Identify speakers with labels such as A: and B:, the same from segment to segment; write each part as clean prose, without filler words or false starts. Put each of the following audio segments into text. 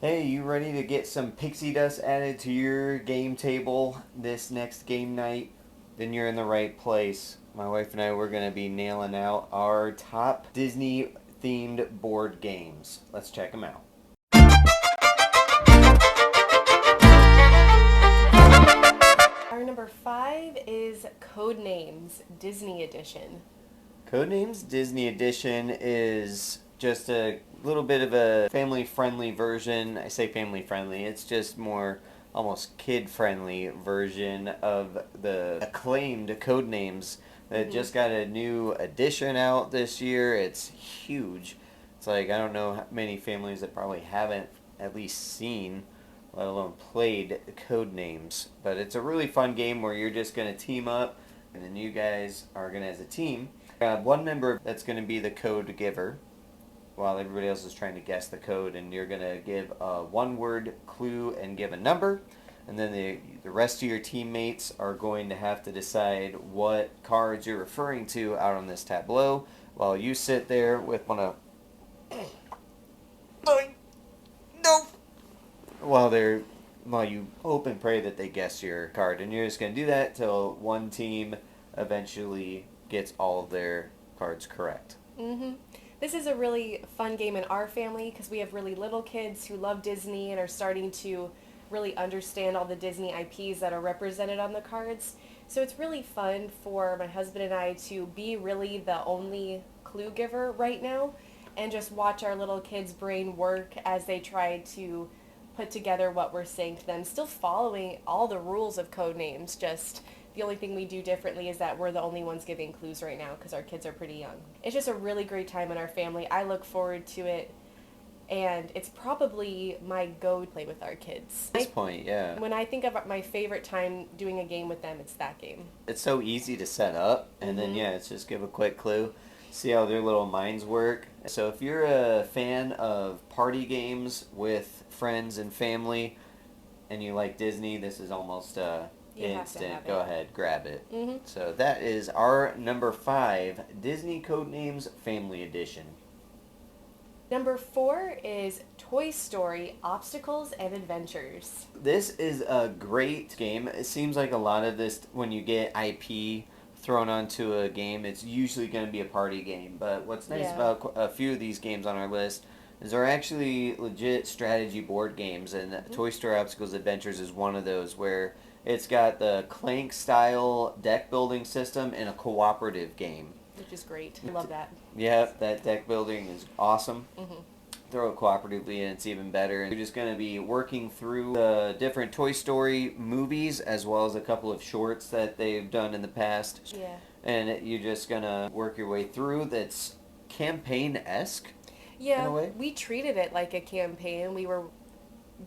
A: Hey, you ready to get some pixie dust added to your game table this next game night? Then you're in the right place. My wife and I, we're going to be nailing out our top Disney themed board games. Let's check them out.
B: Our number 5 is Codenames Disney Edition.
A: Codenames Disney Edition is just a little bit of a family friendly version. I say family friendly, it's just more almost kid friendly version of the acclaimed Codenames that just got a new edition out this year. It's huge. It's like I don't know how many families that probably haven't at least seen, let alone played Codenames. But it's a really fun game where you're just going to team up and then you guys are going to, as a team, have one member that's going to be the code giver while everybody else is trying to guess the code, and you're going to give a one-word clue and give a number, and then the rest of your teammates are going to have to decide what cards you're referring to out on this tableau while you sit there with one of no while you hope and pray that they guess your card, and you're just going to do that till one team eventually gets all of their cards correct.
B: This is a really fun game in our family because we have really little kids who love Disney and are starting to really understand all the Disney IPs that are represented on the cards. So it's really fun for my husband and I to be really the only clue giver right now and just watch our little kids' brain work as they try to put together what we're saying to them, still following all the rules of code names. Just the only thing we do differently is that we're the only ones giving clues right now because our kids are pretty young. It's just a really great time in our family. I look forward to it, and it's probably my go to play with our kids.
A: At this point, yeah.
B: When I think of my favorite time doing a game with them, it's that game.
A: It's so easy to set up, and then yeah, it's just give a quick clue, see how their little minds work. So if you're a fan of party games with friends and family, and you like Disney, this is almost instant. Go ahead, grab it. So that is our number 5, Disney Codenames Family Edition.
B: Number 4 is Toy Story Obstacles and Adventures.
A: This is a great game. It seems like a lot of this, when you get IP thrown onto a game, it's usually going to be a party game. But what's nice about a few of these games on our list is they're actually legit strategy board games, and Toy Story Obstacles Adventures is one of those where it's got the Clank style deck building system in a cooperative game.
B: Which is great. I love that.
A: Yeah, that deck building is awesome. Throw it cooperatively and it's even better. And you're just going to be working through the different Toy Story movies as well as a couple of shorts that they've done in the past.
B: Yeah.
A: And you're just going to work your way through. That's campaign-esque.
B: Yeah,
A: in a way.
B: we treated it like a campaign. We were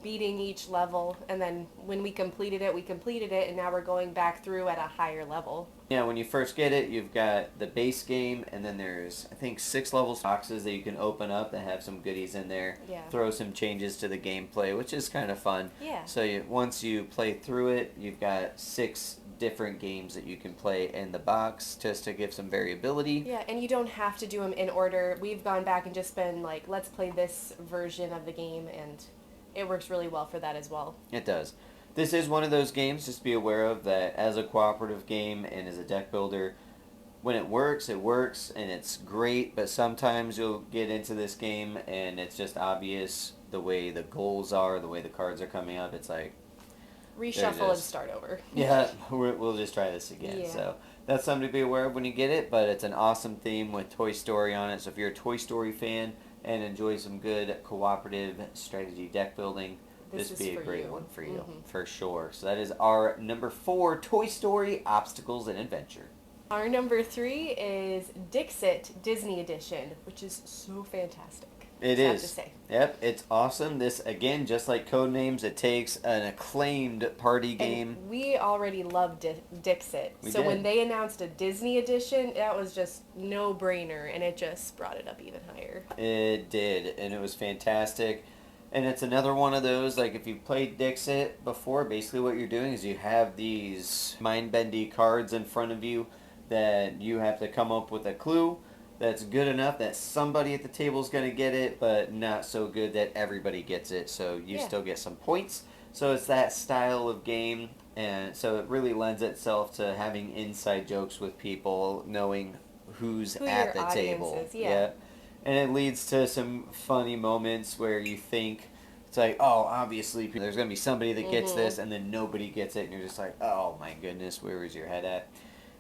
B: beating each level, and then when we completed it, and now we're going back through at a higher level.
A: Yeah, when you first get it, you've got the base game, and then there's, I think, 6 levels boxes that you can open up that have some goodies in there.
B: Yeah.
A: Throw some changes to the gameplay, which is kind of fun.
B: Yeah.
A: So once you play through it, you've got 6 different games that you can play in the box just to give some variability.
B: Yeah, and you don't have to do them in order. We've gone back and just been like, let's play this version of the game, and it works really well for that as well.
A: It does. This is one of those games, just be aware of that as a cooperative game and as a deck builder, when it works, and it's great, but sometimes you'll get into this game and it's just obvious the way the goals are, the way the cards are coming up. It's like,
B: Reshuffle and start over.
A: yeah, we'll just try this again.
B: Yeah.
A: So that's something to be aware of when you get it, but it's an awesome theme with Toy Story on it. So if you're a Toy Story fan and enjoy some good cooperative strategy deck building, this would be a great one for you, for sure. So that is our number 4, Toy Story Obstacles and Adventure.
B: Our number 3 is Dixit Disney Edition, which is so fantastic.
A: It
B: I
A: is.
B: have to say.
A: Yep, it's awesome. This, again, just like Codenames, it takes an acclaimed party game.
B: And we already loved Dixit.
A: We
B: so
A: did.
B: when they announced a Disney edition, that was just no-brainer, and it just brought it up even higher.
A: It did, and it was fantastic. And it's another one of those, like if you've played Dixit before, basically what you're doing is you have these mind-bendy cards in front of you that you have to come up with a clue that's good enough that somebody at the table is going to get it, but not so good that everybody gets it. So you still get some points. So it's that style of game, and so it really lends itself to having inside jokes with people, knowing who's
B: Who
A: at
B: your
A: the table.
B: audience is, yeah.
A: And it leads to some funny moments where you think it's like, oh, obviously there's going to be somebody that gets this, and then nobody gets it, and you're just like, oh my goodness, where was your head at?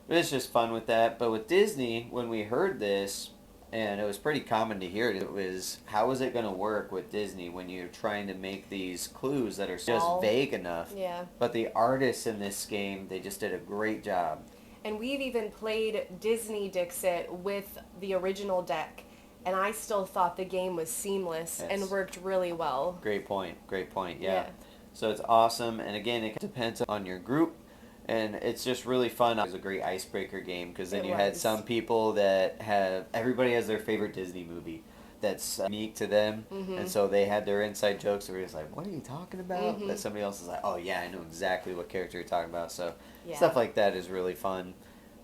A: But it's just fun with that. But with Disney, when we heard this, and it was pretty common to hear it was, how is it going to work with Disney when you're trying to make these clues that are just vague enough?
B: Yeah.
A: But the artists in this game, they just did a great job.
B: And we've even played Disney Dixit with the original deck, and I still thought the game was seamless and worked really well.
A: Great point, yeah. So it's awesome, and again, it depends on your group. And it's just really fun. It was a great icebreaker game because then you had some people that everybody has their favorite Disney movie that's unique to them. And so they had their inside jokes that were just like, what are you talking about? That somebody else is like, oh yeah, I know exactly what character you're talking about. So stuff like that is really fun.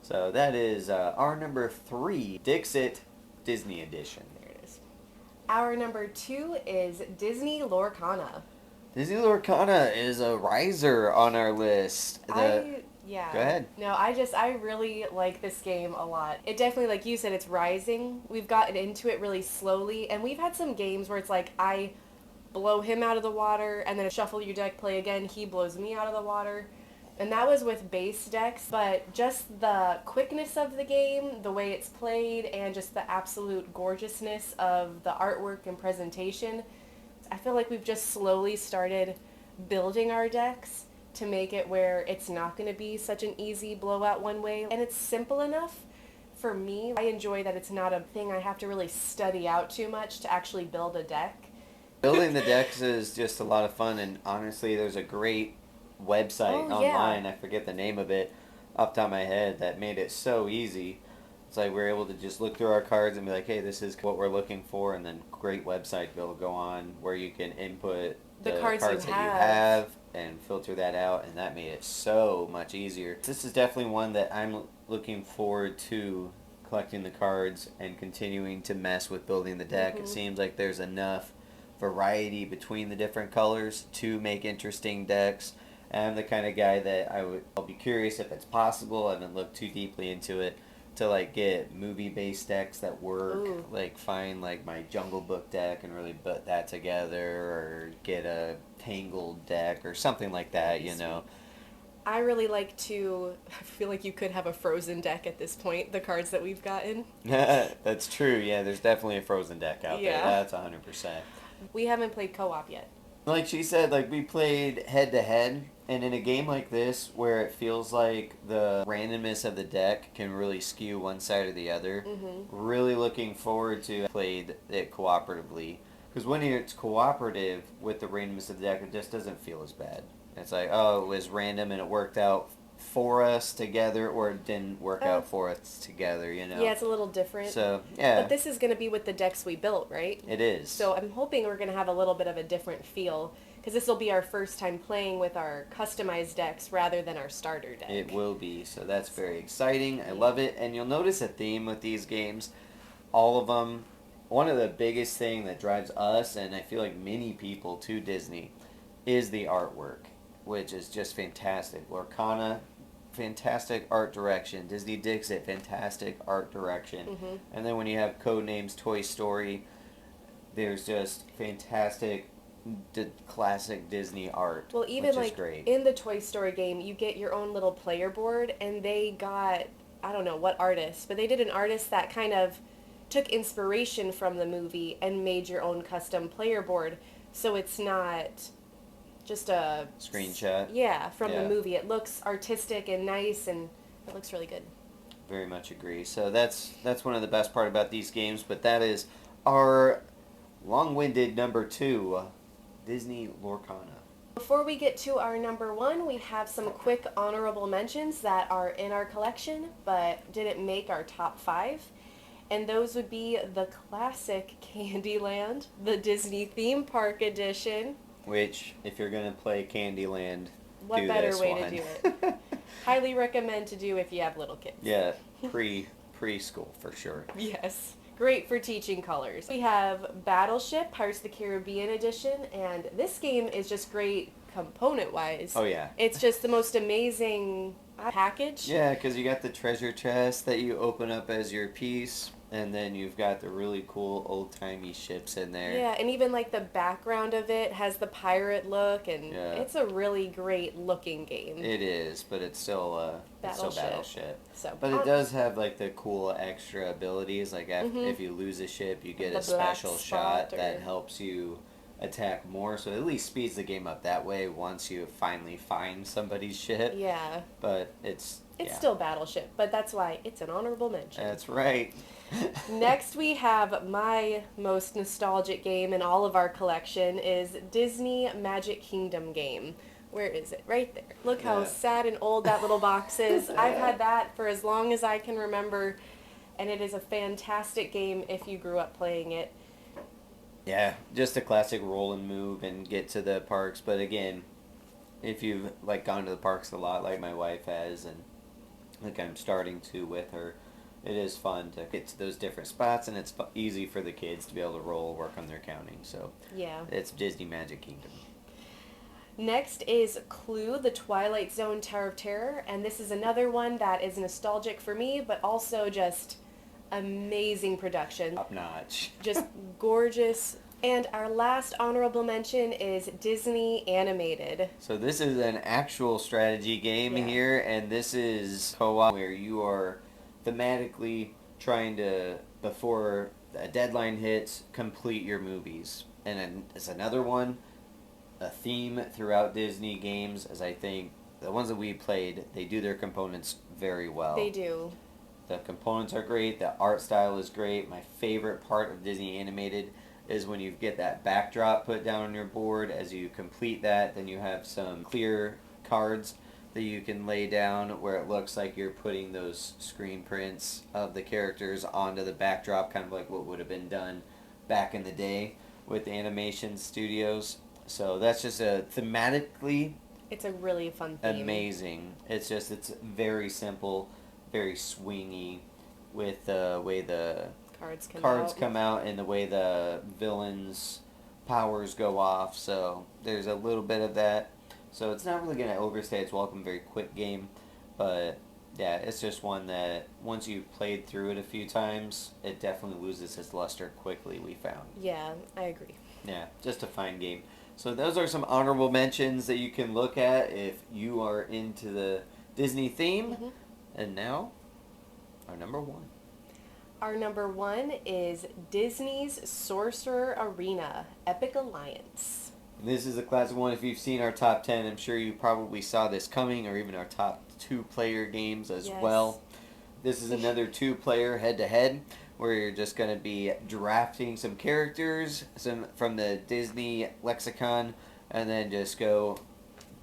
A: So that is our number 3, Dixit Disney Edition.
B: There it is. Our number 2 is Disney Lorcana.
A: Disney Lorcana is a riser on our list.
B: Go ahead. No, I really like this game a lot. It definitely, like you said, it's rising. We've gotten into it really slowly, and we've had some games where it's like I blow him out of the water, and then shuffle your deck, play again, he blows me out of the water. And that was with base decks, but just the quickness of the game, the way it's played, and just the absolute gorgeousness of the artwork and presentation, I feel like we've just slowly started building our decks to make it where it's not going to be such an easy blowout one way. And it's simple enough for me. I enjoy that it's not a thing I have to really study out too much to actually build a deck.
A: Building the decks is just a lot of fun, and honestly, there's a great website online, I forget the name of it off the top of my head, that made it so easy. It's like we're able to just look through our cards and be like, hey, this is what we're looking for, and then great website to go on where you can input the cards that you have and filter that out, and that made it so much easier. This is definitely one that I'm looking forward to collecting the cards and continuing to mess with building the deck. It seems like there's enough variety between the different colors to make interesting decks. And I'm the kind of guy that I'll be curious if it's possible. I haven't looked too deeply into it to like get movie-based decks that work. Like find like my Jungle Book deck and really put that together, or get a Tangled deck or something like that, you know.
B: I really like to, I feel like you could have a Frozen deck at this point, the cards that we've gotten.
A: That's true, yeah, there's definitely a Frozen deck out there, that's 100%.
B: We haven't played co-op yet.
A: Like she said, like we played head-to-head, and in a game like this, where it feels like the randomness of the deck can really skew one side or the other, really looking forward to played it cooperatively. Because when it's cooperative with the randomness of the deck, it just doesn't feel as bad. It's like, oh, it was random and it worked out for us together, or it didn't work out for us together, you know?
B: Yeah, it's a little different.
A: So, yeah.
B: But this is going to be with the decks we built, right?
A: It is.
B: So I'm hoping we're going to have a little bit of a different feel, because this will be our first time playing with our customized decks rather than our starter deck.
A: It will be, so that's very exciting. I love it, and you'll notice a theme with these games. All of them, one of the biggest thing that drives us, and I feel like many people to Disney, is the artwork, which is just fantastic. Lorcana, fantastic art direction. Disney Dixit, fantastic art direction. And then when you have Codenames Toy Story, there's just fantastic classic Disney art.
B: Well, even
A: which is
B: like
A: great.
B: In the Toy Story game, you get your own little player board, and they got, I don't know what artist, but they did an artist that kind of took inspiration from the movie and made your own custom player board. So it's not just a
A: screenshot.
B: Yeah, from the movie. It looks artistic and nice, and it looks really good.
A: Very much agree. So that's one of the best part about these games, but that is our long-winded number 2, Disney Lorcana.
B: Before we get to our number 1, we have some quick honorable mentions that are in our collection but didn't make our top 5. And those would be the classic Candyland, the Disney Theme Park Edition.
A: Which, if you're going to play Candyland,
B: what better way to do it? Highly recommend to do if you have little kids.
A: Yeah, preschool for sure.
B: Yes. Great for teaching colors. We have Battleship, Pirates of the Caribbean edition, and this game is just great component-wise.
A: Oh yeah.
B: It's just the most amazing package.
A: Yeah, because you got the treasure chest that you open up as your piece, and then you've got the really cool old-timey ships in there.
B: Yeah, and even like the background of it has the pirate look, and
A: Yeah.
B: it's a really great looking game.
A: It is, but it's still Battleship.
B: So,
A: But it does have like the cool extra abilities. Like if you lose a ship, you get
B: The
A: a special
B: black
A: shot
B: spot
A: that
B: or-
A: helps you attack more. So it at least speeds the game up that way once you finally find somebody's ship.
B: Yeah.
A: But it's
B: Still Battleship, but that's why it's an honorable mention.
A: That's right.
B: Next we have my most nostalgic game in all of our collection is Disney Magic Kingdom game. Where is it? Right there. Look how
A: Yeah.
B: sad and old that little box is. I've had that for as long as I can remember, and it is a fantastic game if you grew up playing it.
A: Yeah, just a classic roll and move and get to the parks. But again, if you've like gone to the parks a lot, like my wife has, and like I'm starting to with her, it is fun to get to those different spots, and it's easy for the kids to be able to roll, work on their counting. So
B: Yeah.
A: it's Disney Magic Kingdom.
B: Next is Clue, the Twilight Zone Tower of Terror, and this is another one that is nostalgic for me, but also just amazing production.
A: Top notch.
B: Just gorgeous. And our last honorable mention is Disney Animated.
A: So this is an actual strategy game
B: Yeah.
A: here, and this is co-op where you are thematically trying to, before a deadline hits, complete your movies. And then it's another one, a theme throughout Disney games, as I think the ones that we played, they do their components very well.
B: They do.
A: The components are great, the art style is great. My favorite part of Disney Animated is when you get that backdrop put down on your board. As you complete that, then you have some clear cards that you can lay down where it looks like you're putting those screen prints of the characters onto the backdrop, kind of like what would have been done back in the day with the animation studios. So that's just a thematically
B: It's a really fun theme.
A: amazing. It's very simple, very swingy with the way the
B: Cards
A: cards come out and the way the villains' powers go off. So there's a little bit of that. So it's not really going to overstay its welcome. Very quick game, but yeah, it's just one that once you've played through it a few times, it definitely loses its luster quickly. We found.
B: Yeah, I agree.
A: Yeah, just a fine game. So those are some honorable mentions that you can look at if you are into the Disney theme.
B: Mhm.
A: And now, our number one.
B: Our number one is Disney's Sorcerer Arena Epic Alliance.
A: This is a classic one. If you've seen our top 10, I'm sure you probably saw this coming, or even our top 2-player games as
B: Yes.
A: well. This is another 2-player head-to-head, where you're just going to be drafting some characters from the Disney lexicon, and then just go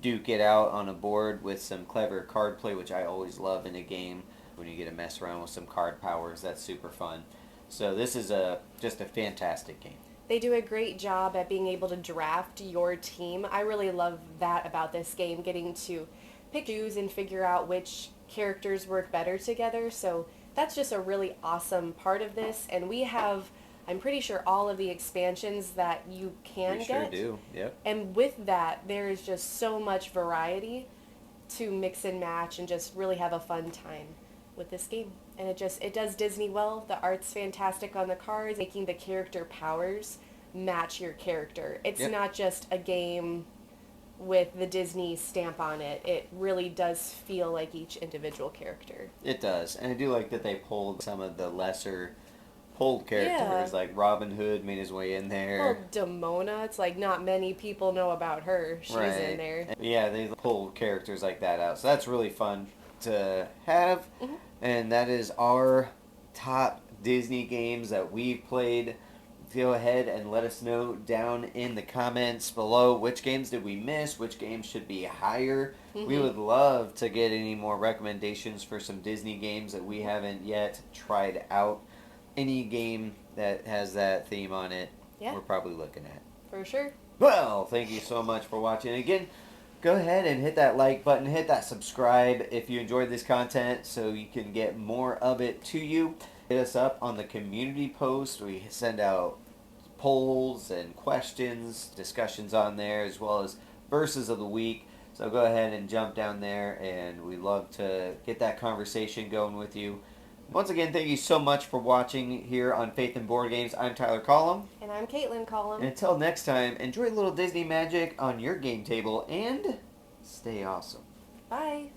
A: duke it out on a board with some clever card play, which I always love in a game. When you get to mess around with some card powers, that's super fun. So this is just a fantastic game.
B: They do a great job at being able to draft your team. I really love that about this game, getting to pick, choose, and figure out which characters work better together. So that's just a really awesome part of this. And we have, I'm pretty sure, all of the expansions that you can
A: We
B: get.
A: sure do, yep.
B: And with that, there is just so much variety to mix and match and just really have a fun time with this game. And it does Disney well. The art's fantastic on the cards, making the character powers match your character. It's
A: Yep.
B: not just a game with the Disney stamp on it. It really does feel like each individual character.
A: It does. And I do like that they pulled some of the lesser pulled characters,
B: Yeah.
A: like Robin Hood made his way in there.
B: Well, Demona, it's like not many people know about her. She's in there.
A: Yeah, they pulled characters like that out. So that's really fun to have.
B: Mhm.
A: And that is our top Disney games that we've played. Go ahead and let us know down in the comments below which games did we miss, which games should be higher. We
B: Mhm.
A: would love to get any more recommendations for some Disney games that we haven't yet tried out. Any game that has that theme on it,
B: Yeah.
A: we're probably looking at.
B: For sure.
A: Well, thank you so much for watching. Again, go ahead and hit that like button, hit that subscribe if you enjoyed this content so you can get more of it to you. Hit us up on the community post. We send out polls and questions, discussions on there, as well as verses of the week. So go ahead and jump down there, and we love to get that conversation going with you. Once again, thank you so much for watching here on Faith and Board Games. I'm Tyler Collum.
B: And I'm Caitlin Collum.
A: And until next time, enjoy a little Disney magic on your game table and stay awesome.
B: Bye.